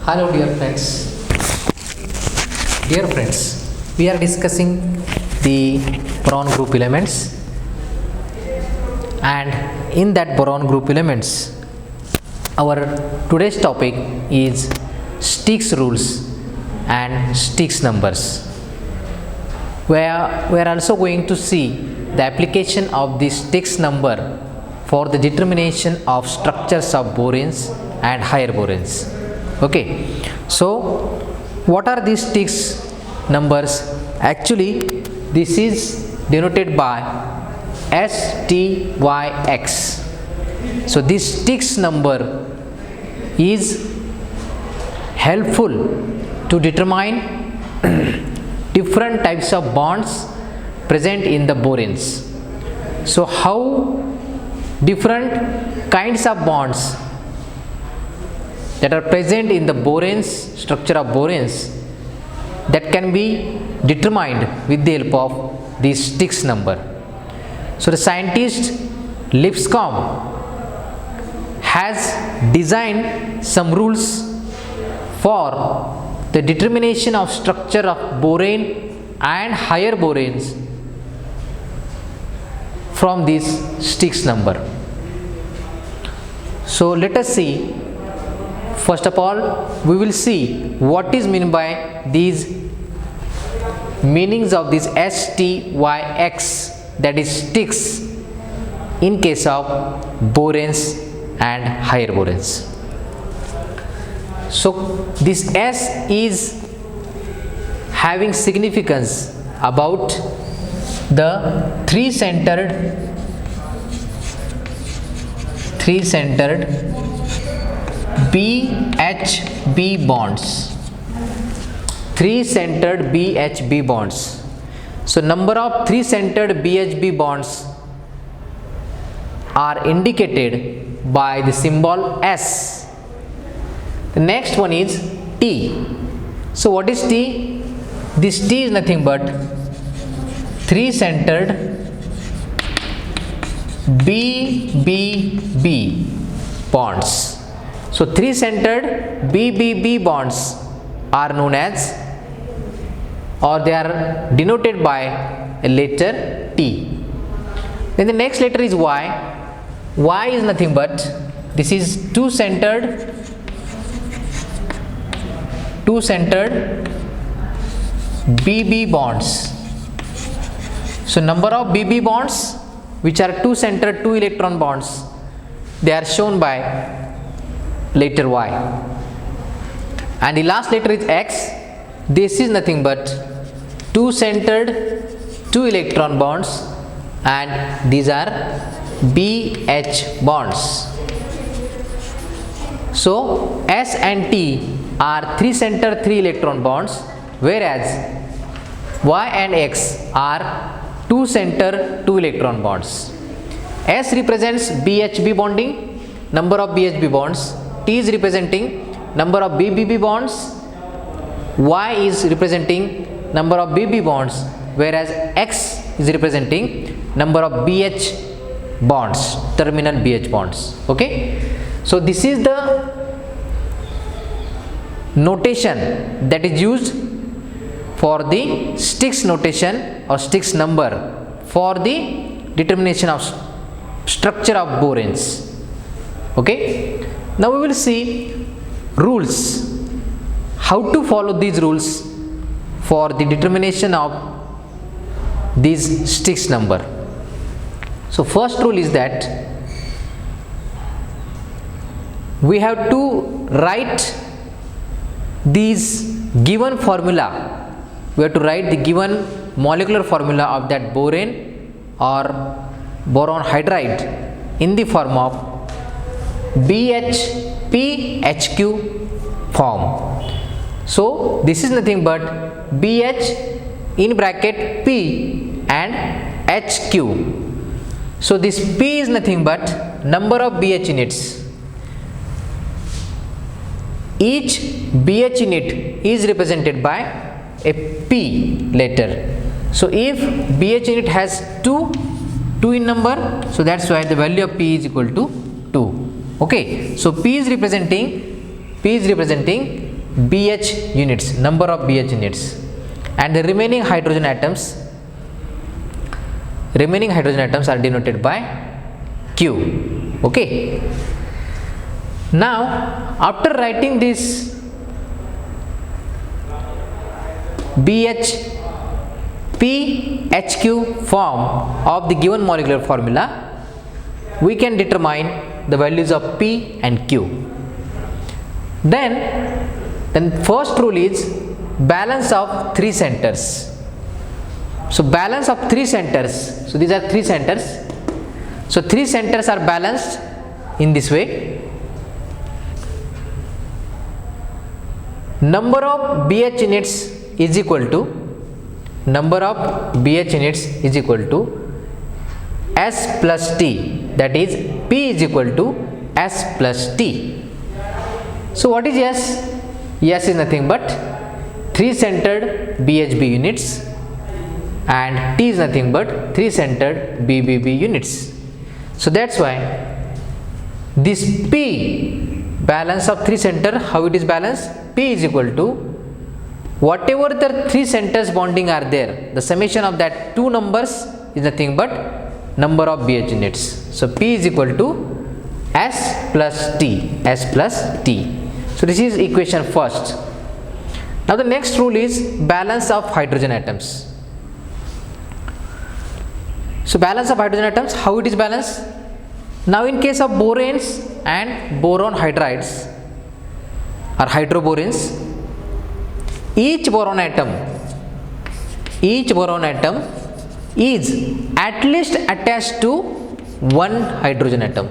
Hello dear friends. Dear friends, we are discussing the boron group elements, and in that boron group elements our today's topic is STYX rules and STYX numbers. We are also going to see the application of the STYX number for the determination of structures of boranes and higher boranes. Okay, so what are these STYX numbers? Actually, this is denoted by STYX. So this STYX number is helpful to determine different types of bonds present in the boranes. So how different kinds of bonds that are present in the boranes, structure of boranes, that can be determined with the help of this STYX number. So the scientist Lipscomb has designed some rules for the determination of structure of borane and higher boranes from this STYX number. So let us see. First of all, we will see what is meant by these meanings of this STYX, that is STYX, in case of boranes and higher boranes. So this S is having significance about the three-centered BHB bonds. Three-centered BHB bonds. So number of three-centered BHB bonds are indicated by the symbol S. The next one is T. So what is T? This T is nothing but three-centered BBB bonds. So three-centered BBB bonds are known as, or they are denoted by a letter T. Then the next letter is Y. Y is nothing but, this is two-centered BB bonds. So number of BB bonds which are two-centered two electron bonds, they are shown by letter Y. And the last letter is X. This is nothing but two-centered two electron bonds, and these are BH bonds. So S and T are three-centered three electron bonds, whereas Y and X are two-centered two electron bonds. S represents BHB bonding, number of BHB bonds. T is representing number of BBB bonds. Y is representing number of BB bonds, whereas X is representing number of BH bonds, terminal BH bonds. Okay, so this is the notation that is used for the STYX notation or STYX number for the determination of structure of boranes. Okay, now we will see rules, how to follow these rules for the determination of this STYX number. So first rule is that we have to write these given formula. We have to write the given molecular formula of that borane or boron hydride in the form of BHPHQ form. So this is nothing but BH in bracket P and HQ. So this P is nothing but number of BH units. Each BH unit is represented by a P letter. So if BH unit has 2 in number, so that's why the value of P is equal to 2. Okay, so P is representing BH units, number of BH units, and the remaining hydrogen atoms are denoted by Q. Okay. Now after writing this BH P HQ form of the given molecular formula, we can determine the values of P and Q. Then first rule is balance of three centers. So balance of three centers. So these are three centers. So three centers are balanced in this way. Number of BH units is equal to S plus T, that is P is equal to S plus T. So what is S? S is nothing but 3-centered BHB units, and T is nothing but 3-centered BBB units. So that's why this P, balance of 3 center, how it is balanced? P is equal to whatever the 3 centers bonding are there, the summation of that two numbers is nothing but number of BH units. So P is equal to S plus T, S plus T. So this is equation first. Now the next rule is balance of hydrogen atoms. So balance of hydrogen atoms, how it is balanced? Now in case of boranes and boron hydrides or hydroboranes, each boron atom is at least attached to one hydrogen atom,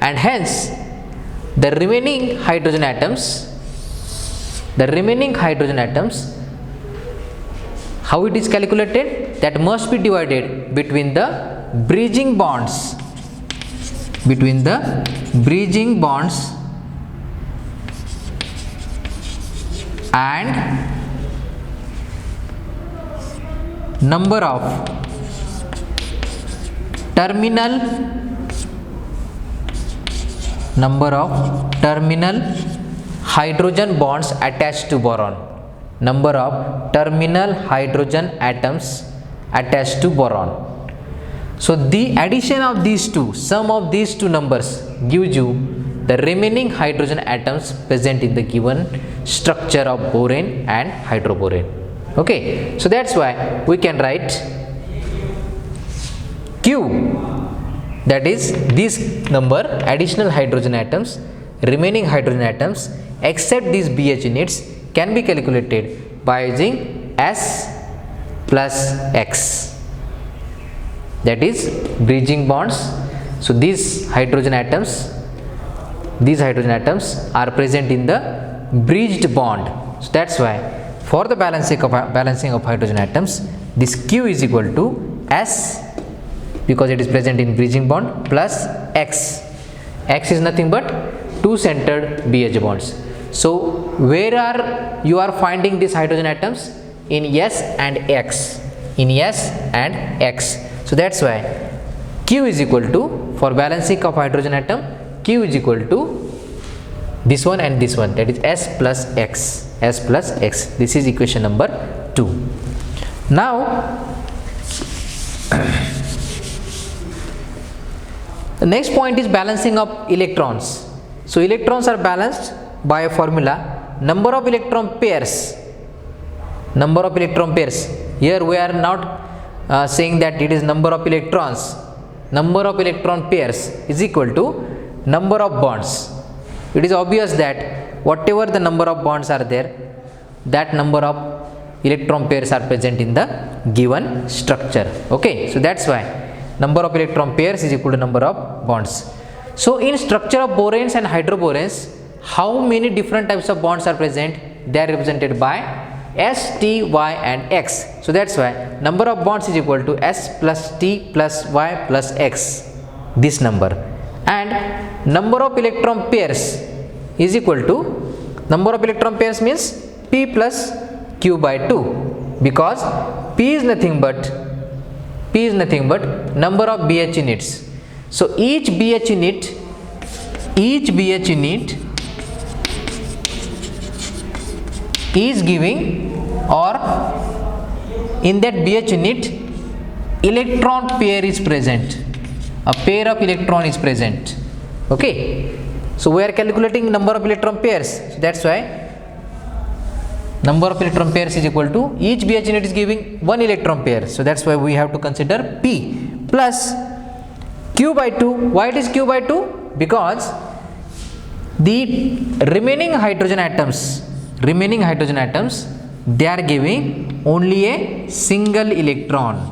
and hence the remaining hydrogen atoms, how it is calculated? That must be divided between the bridging bonds, and number of terminal hydrogen bonds attached to boron, number of terminal hydrogen atoms attached to boron. So the addition of these two, sum of these two numbers gives you the remaining hydrogen atoms present in the given structure of borane and hydroborane. Okay, so that's why we can write Q, that is this number, additional hydrogen atoms, remaining hydrogen atoms except these BH units can be calculated by using S plus X, that is bridging bonds. So these hydrogen atoms are present in the bridged bond. So that's why for the balancing of hydrogen atoms, this Q is equal to S, because it is present in bridging bond, plus X. X is nothing but 2-centered BH bonds. So where are you are finding these hydrogen atoms? In S and X. So that's why Q is equal to, for balancing of hydrogen atom, Q is equal to this one and this one, that is S plus X. This is equation number 2. Now the next point is balancing of electrons. So electrons are balanced by a formula, number of electron pairs. Here we are not saying that it is number of electrons. Number of electron pairs is equal to number of bonds. It is obvious that whatever the number of bonds are there, that number of electron pairs are present in the given structure. Okay, so that's why number of electron pairs is equal to number of bonds. So in structure of boranes and hydroboranes, how many different types of bonds are present? They are represented by S, T, Y and X. So that's why number of bonds is equal to S plus T plus Y plus X, this number. And number of electron pairs is equal to, number of electron pairs means P plus Q by 2, because P is nothing but number of BH units. So each BH unit each BH unit is giving, or in that BH unit electron pair is present, a pair of electron is present. Okay, so we are calculating number of electron pairs, so that's why number of electron pairs is equal to each BH unit is giving one electron pair, so that's why we have to consider P plus Q by 2. Why it is Q by 2? Because the remaining hydrogen atoms, they are giving only a single electron.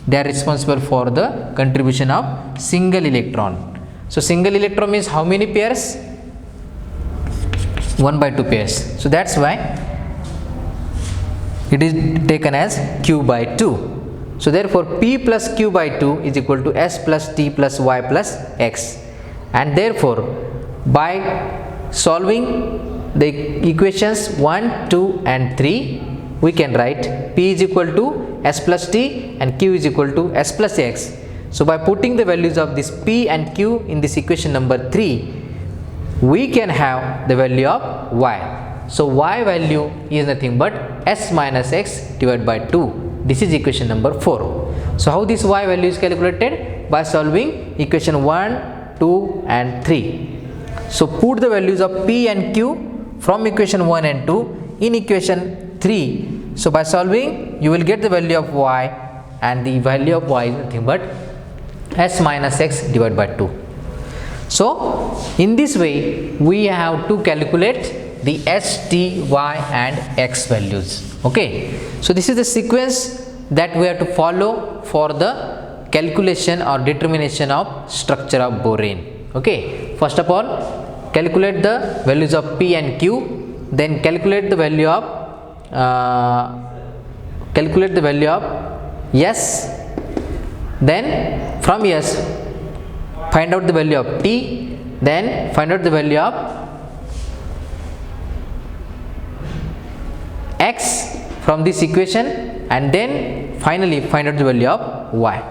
They are responsible for the contribution of single electron. So single electron means how many pairs? 1 by 2 pairs. So that's why it is taken as Q by 2. So therefore P plus Q by 2 is equal to S plus T plus Y plus X. And therefore by solving the equations 1, 2 and 3, we can write P is equal to S plus T and Q is equal to S plus X. So by putting the values of this P and Q in this equation number 3, we can have the value of Y. So Y value is nothing but S minus X divided by 2. This is equation number 4. So how this Y value is calculated? By solving equation 1, 2 and 3. So put the values of P and Q from equation 1 and 2 in equation 3. So by solving, you will get the value of Y, and the value of Y is nothing but S minus X divided by 2. So in this way we have to calculate the S, T, Y and X values. Okay, so this is the sequence that we have to follow for the calculation or determination of structure of borane. Okay, first of all calculate the values of P and Q, then calculate the value of S, then from S find out the value of T, then find out the value of X from this equation, and then finally find out the value of Y.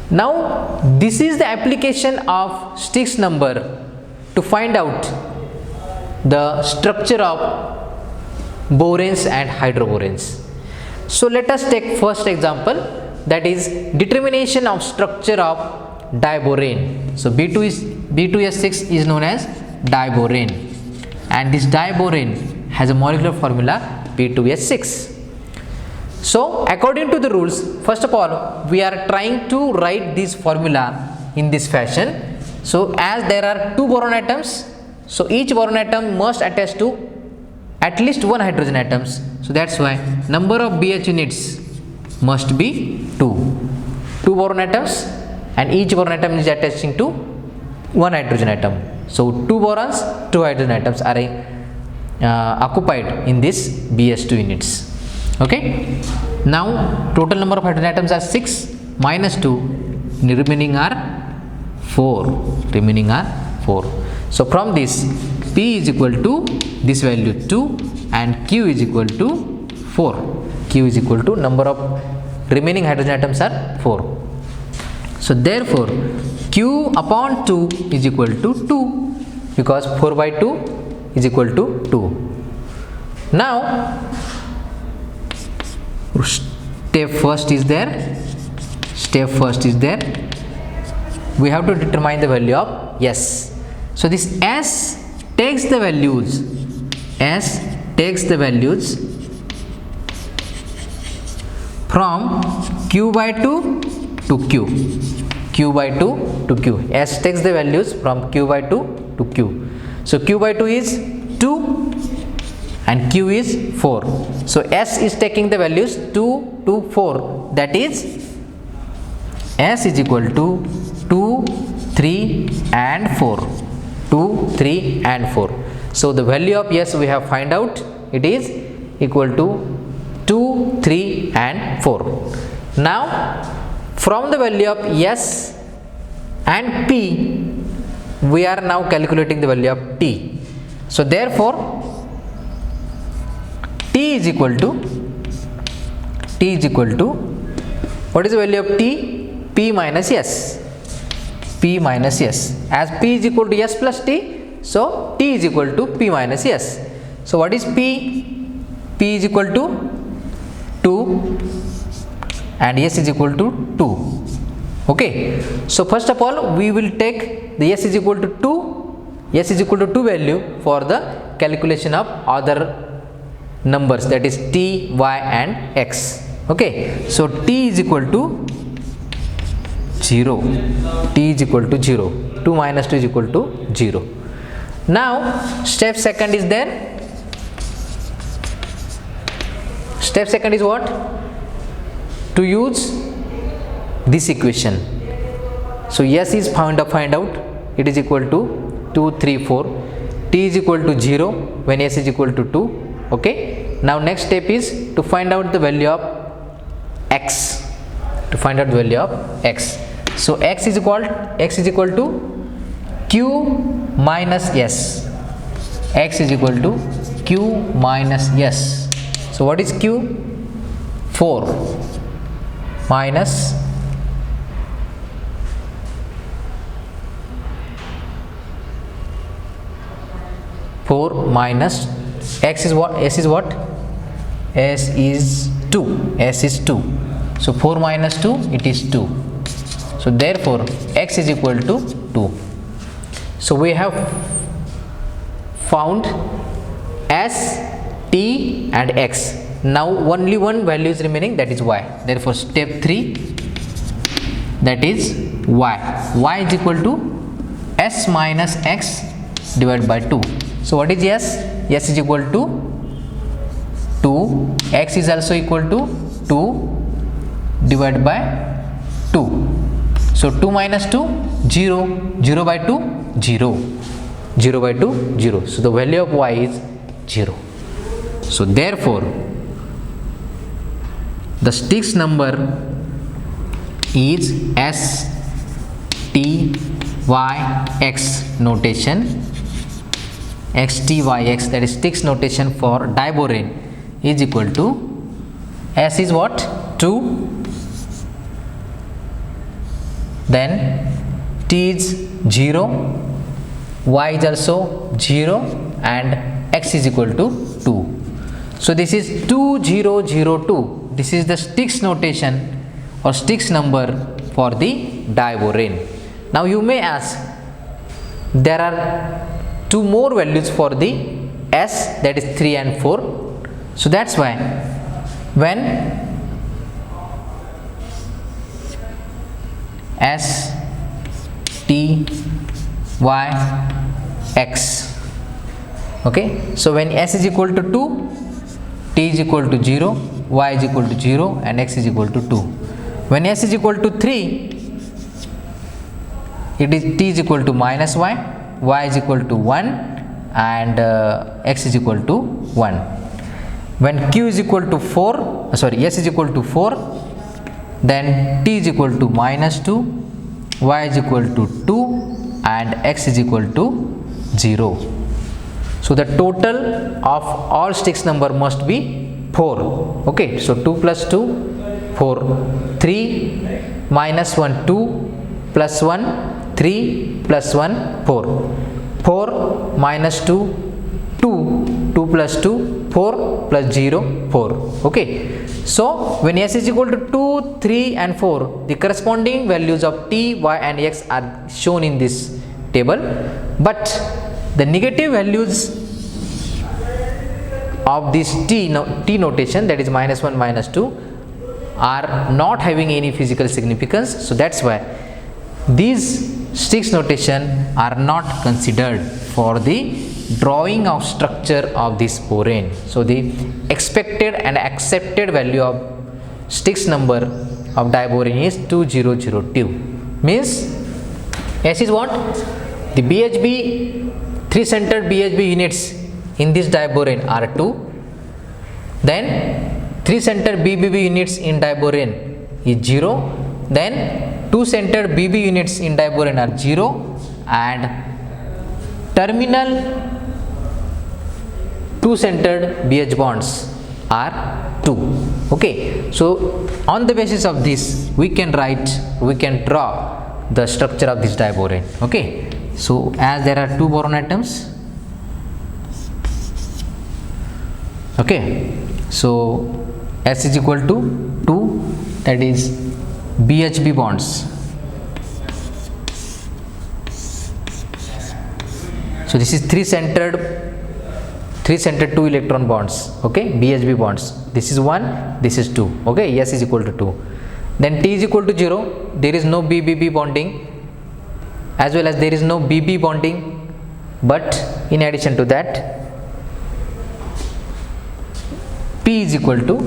Now this is the application of STYX number to find out the structure of boranes and hydroboranes. So let us take first example, that is determination of structure of diborane. So B2S6 is known as diborane, and this diborane has a molecular formula B2S6. So according to the rules, first of all we are trying to write this formula in this fashion. So as there are 2 boron atoms, so each boron atom must attach to at least 1 hydrogen atoms. So that's why number of BH units must be 2 boron atoms, and each boron atom is attaching to 1 hydrogen atom. So 2 borons, 2 hydrogen atoms are occupied in this BH2 units. Okay, now total number of hydrogen atoms are 6 minus 2, remaining are 4. So from this P is equal to this value 2 and Q is equal to 4. Q is equal to number of remaining hydrogen atoms are 4. So therefore Q upon 2 is equal to 2, because 4 by 2 is equal to 2. Now step first is there, we have to determine the value of S. So this S takes the values from Q by 2 to Q by 2 to Q. S takes the values from Q by 2 to Q. So Q by 2 is 2 and Q is 4. So S is taking the values 2 to 4, that is S is equal to 2, 3 and 4. 2, 3 and 4. So the value of S we have find out, it is equal to 2, 3 and 4. Now from the value of S and P, we are now calculating the value of T. So therefore T is equal to what is the value of T? P minus S. P minus S. As P is equal to S plus T, so T is equal to P minus S. So what is P? P is equal to 2 and S is equal to 2. Okay. So first of all, we will take the S is equal to 2, S is equal to 2 value for the calculation of other numbers, that is T, Y and X. Okay. So T is equal to 0. T is equal to 0. 2 minus 2 is equal to 0. Now step second is there. Step second is what? To use this equation. So S is find out, it is equal to 2, 3, 4. T is equal to 0 when S is equal to 2. Okay. Now next step is to find out the value of X. To find out the value of X. So X is equal to Q minus S. X is equal to Q minus S. So what is Q? 4 minus 4 minus X is what? S is what? S is 2. S is 2. So 4 minus 2, it is 2. So therefore X is equal to 2. So we have found S, T and X. Now only one value is remaining, that is Y. Therefore step 3, that is Y. Y is equal to S minus X divided by 2. So what is S? S is equal to 2. X is also equal to 2 divided by 2. So 2 minus 2, 0. 0 by 2, 0. 0 by 2, 0. So the value of Y is 0. So therefore the STYX number is STYX notation. STYX, that is STYX notation for diborane, is equal to S is what? 2, then T is 0, Y is also 0 and X is equal to 2. So this is 2002. This is the STYX notation or STYX number for the diborane. Now you may ask, there are two more values for the S, that is 3 and 4. So that's why when S, T, Y, X, okay, so when S is equal to 2, T is equal to 0, Y is equal to 0 and X is equal to 2. When S is equal to 3, it is T is equal to minus Y, Y is equal to 1 and X is equal to 1. When Q is equal to 4, S is equal to 4, then T is equal to minus 2, Y is equal to 2 and X is equal to 0. So the total of all STYX number must be 4. Okay, so 2 plus 2, 4, 3 minus 1, 2 plus 1, 3 plus 1, 4, 4 minus 2, 2, 2 plus 2, 4 plus 0, 4. Okay, so when S is equal to 2, 3 and 4, the corresponding values of T, Y and X are shown in this table, but the negative values of this T notation, that is minus 1, minus 2, are not having any physical significance. So that's why these STYX notation are not considered for the drawing of structure of this borane. So the expected and accepted value of STYX number of diborane is 2002. Means S is what? The BHB 3-centered BHB units in this diborane are 2. Then 3-centered BBB units in diborane is 0. Then 2-centered BB units in diborane are 0 and terminal 2-centered BH bonds are 2. Okay, so on the basis of this we can draw the structure of this diborane. Okay, so as there are two boron atoms, okay, so S is equal to 2, that is BHB bonds. So this is three centered 2 electron bonds. Okay, BHB bonds. This is 1, this is 2. Okay, S is equal to 2. Then T is equal to 0. There is no BBB bonding, as well as there is no BB bonding. But in addition to that, P is equal to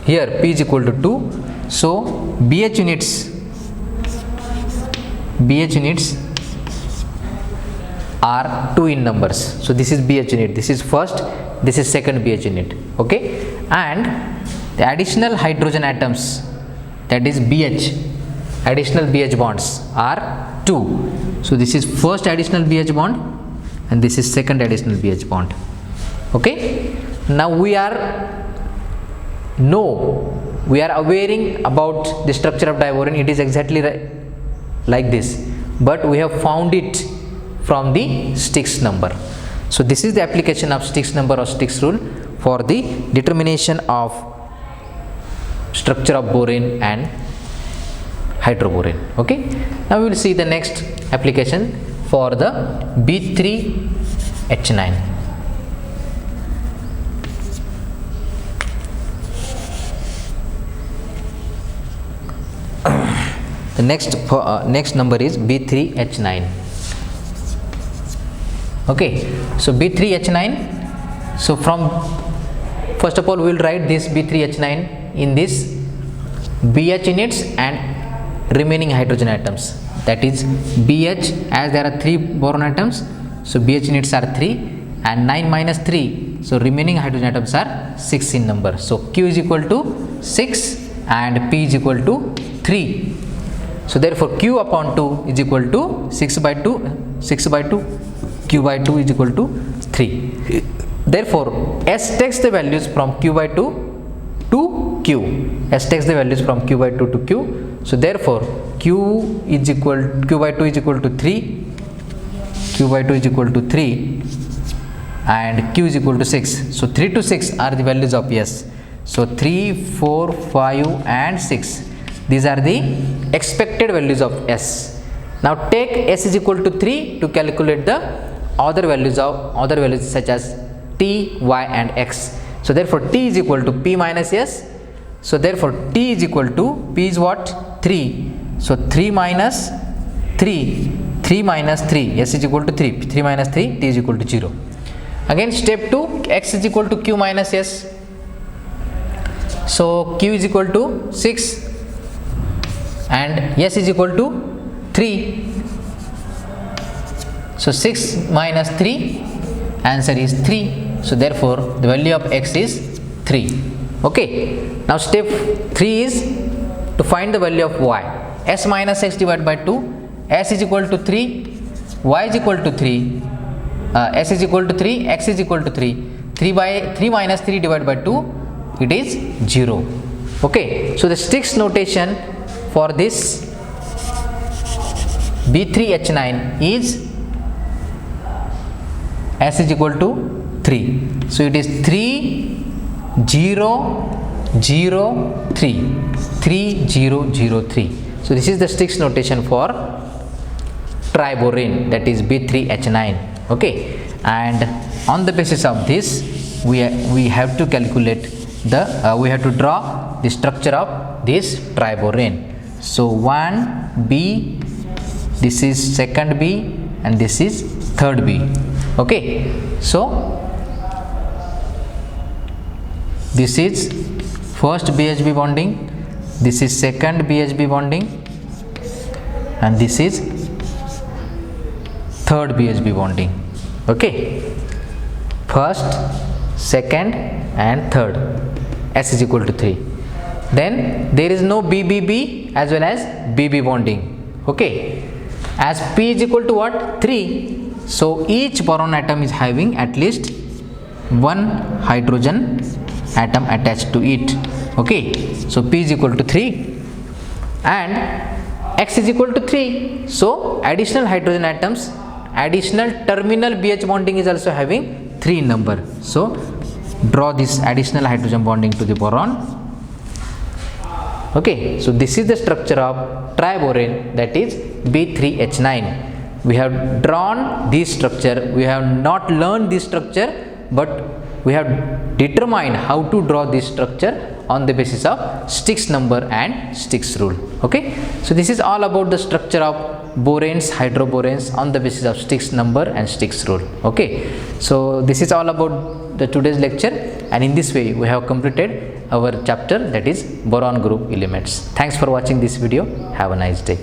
here P is equal to 2. So BH units are 2 in numbers. So this is BH unit, this is first, this is second BH unit. Okay, and the additional hydrogen atoms, that is BH, additional BH bonds are 2. So this is first additional BH bond and this is second additional BH bond. Okay, now we are awareing about the structure of diborane. It is exactly like this, but we have found it from the STYX number. So this is the application of STYX number or STYX rule for the determination of structure of borane and hydroborane. Okay, now we will see the next application for the B3H9. The next number is B3H9. Okay, so B3H9, so from first of all we will write this B3H9 in this BH units and remaining hydrogen atoms, that is BH, as there are 3 boron atoms, so BH units are 3 and 9 minus 3, so remaining hydrogen atoms are 6 in number. So Q is equal to 6 and P is equal to 3. So therefore Q upon 2 is equal to 6 by 2, Q by 2 is equal to 3. Therefore S takes the values from Q by 2 to Q. S takes the values from Q by 2 to Q. So therefore Q by 2 is equal to 3, Q by 2 is equal to 3 and Q is equal to 6. So 3 to 6 are the values of S. So 3, 4, 5 and 6. These are the expected values of S. Now take S is equal to 3 to calculate the other values such as T, Y and X. So therefore T is equal to P minus S. So therefore T is equal to, P is what? 3. So 3 minus 3, S is equal to 3, 3 minus 3, T is equal to 0. Again step 2, X is equal to Q minus S. So Q is equal to 6 and S is equal to 3. So 6 minus 3, answer is 3. So therefore the value of X is 3. Okay, now step 3 is to find the value of Y. S minus X divided by 2, S is equal to 3, Y is equal to 3, S is equal to 3, X is equal to 3. 3 minus 3 divided by 2, it is 0. Okay, so the STYX notation for this B3H9 is S is equal to 3. So it is 3 0 0 3, 3 0 0 3. So this is the STYX notation for triborane, that is B3H9. Okay, and on the basis of this we have to calculate we have to draw the structure of this triborane. So 1 B, this is second B and this is third B. Okay, so this is first BHB bonding, this is second BHB bonding and this is third BHB bonding. Okay, first, second and third. S is equal to 3. Then there is no BBB as well as BB bonding. Okay, as P is equal to what? 3. So each boron atom is having at least one hydrogen atom attached to it. Okay, so P is equal to 3 and X is equal to 3. So additional hydrogen atoms, additional terminal BH bonding is also having 3 in number. So draw this additional hydrogen bonding to the boron. Okay, so this is the structure of triborane, that is B3H9. We have drawn this structure, we have not learned this structure, but we have determined how to draw this structure on the basis of STYX number and STYX rule. Okay, so this is all about the structure of boranes, hydroboranes on the basis of STYX number and STYX rule. Okay, so this is all about the today's lecture, and in this way we have completed our chapter, that is boron group elements. Thanks for watching this video. Have a nice day.